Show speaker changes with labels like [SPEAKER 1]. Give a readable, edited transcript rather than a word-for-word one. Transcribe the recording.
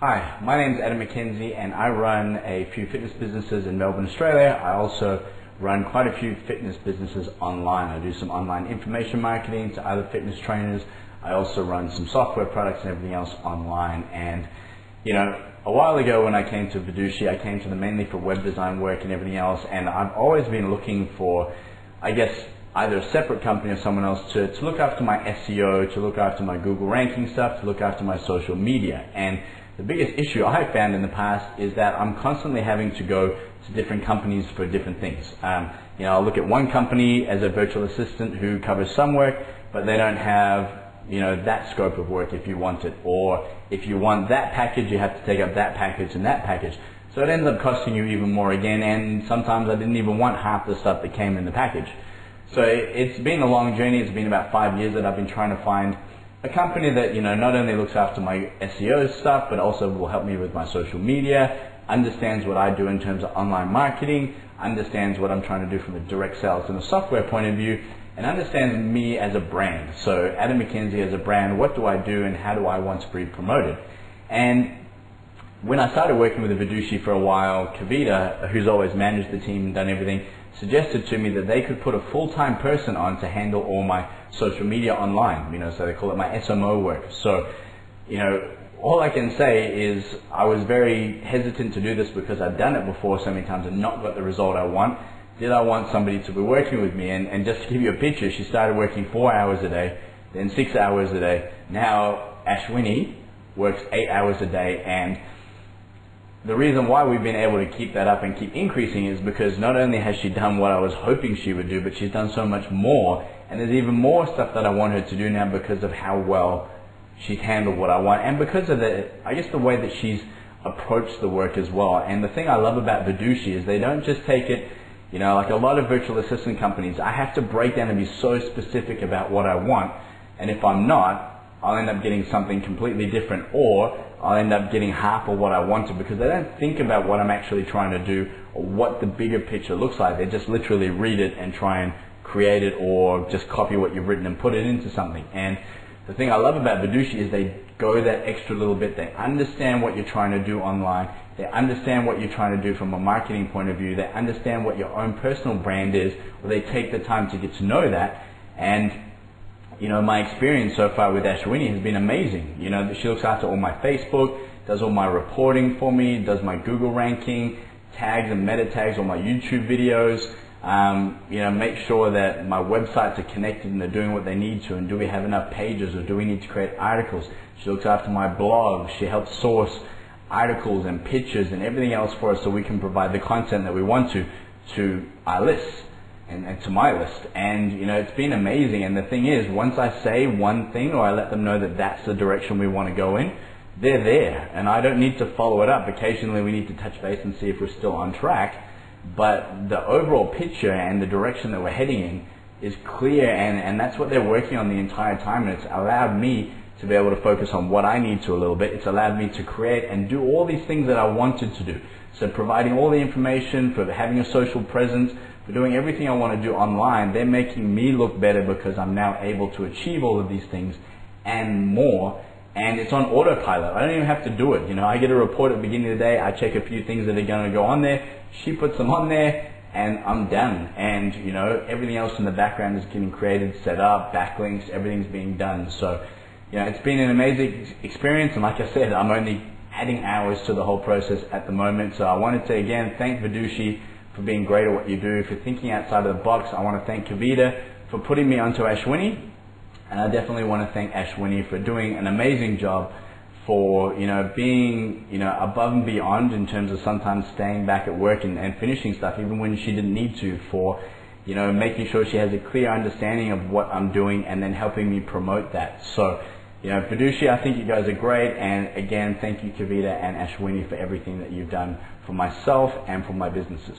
[SPEAKER 1] Hi, my name is Adam McKenzie and I run a few fitness businesses in Melbourne, Australia. I also run quite a few fitness businesses online. I do some online information marketing to other fitness trainers. I also run some software products and everything else online. And a while ago when I came to Vidushi, I came to them mainly for web design work and everything else, and I've always been looking for, either a separate company or someone else to look after my SEO, to look after my Google ranking stuff, to look after my social media. And the biggest issue I found in the past is that I'm constantly having to go to different companies for different things. I'll look at one company as a virtual assistant who covers some work, but they don't have that scope of work if you want it. Or if you want that package, you have to take up that package and that package. So it ends up costing you even more again, and sometimes I didn't even want half the stuff that came in the package. So it's been a long journey. It's been about 5 years that I've been trying to find a company that not only looks after my SEO stuff, but also will help me with my social media, understands what I do in terms of online marketing, understands what I'm trying to do from a direct sales and a software point of view, and understands me as a brand. So Adam McKenzie as a brand, what do I do and how do I want to be promoted? And when I started working with the Vidushi for a while, Kavita, who's always managed the team and done everything, suggested to me that they could put a full-time person on to handle all my social media online, so they call it my SMO work. So, all I can say is I was very hesitant to do this because I've done it before so many times and not got the result I want. Did I want somebody to be working with me? And just to give you a picture, she started working 4 hours a day, then 6 hours a day. Now Ashwini works 8 hours a day, and the reason why we've been able to keep that up and keep increasing is because not only has she done what I was hoping she would do, but she's done so much more, and there's even more stuff that I want her to do now because of how well she's handled what I want, and because of the way that she's approached the work as well. And the thing I love about Vidushi is they don't just take it, like a lot of virtual assistant companies, I have to break down and be so specific about what I want, and if I'm not, I'll end up getting something completely different, or I'll end up getting half of what I wanted, because they don't think about what I'm actually trying to do or what the bigger picture looks like. They just literally read it and try and create it, or just copy what you've written and put it into something. And the thing I love about Vidushi is they go that extra little bit. They understand what you're trying to do online. They understand what you're trying to do from a marketing point of view. They understand what your own personal brand is, or they take the time to get to know that. And my experience so far with Ashwini has been amazing. She looks after all my Facebook, does all my reporting for me, does my Google ranking, tags and meta tags, all my YouTube videos, make sure that my websites are connected and they're doing what they need to, and do we have enough pages, or do we need to create articles? She looks after my blog. She helps source articles and pictures and everything else for us so we can provide the content that we want to our lists. And to my list. And it's been amazing. And the thing is, once I say one thing, or I let them know that that's the direction we want to go in, they're there, and I don't need to follow it up. Occasionally we need to touch base and see if we're still on track, but the overall picture and the direction that we're heading in is clear, and that's what they're working on the entire time. And it's allowed me to be able to focus on what I need to a little bit. It's allowed me to create and do all these things that I wanted to do. So providing all the information, for having a social presence, for doing everything I want to do online, they're making me look better because I'm now able to achieve all of these things and more. And it's on autopilot. I don't even have to do it. I get a report at the beginning of the day. I check a few things that are going to go on there. She puts them on there, and I'm done. And everything else in the background is getting created, set up, backlinks, everything's being done. So it's been an amazing experience. And like I said, I'm only adding hours to the whole process at the moment. So I wanted to again thank Vidushi for being great at what you do, for thinking outside of the box. I want to thank Kavita for putting me onto Ashwini, and I definitely want to thank Ashwini for doing an amazing job, for being above and beyond in terms of sometimes staying back at work and finishing stuff even when she didn't need to, for making sure she has a clear understanding of what I'm doing and then helping me promote that. So Vidushi, I think you guys are great, and again, thank you Kavita and Ashwini for everything that you've done for myself and for my businesses.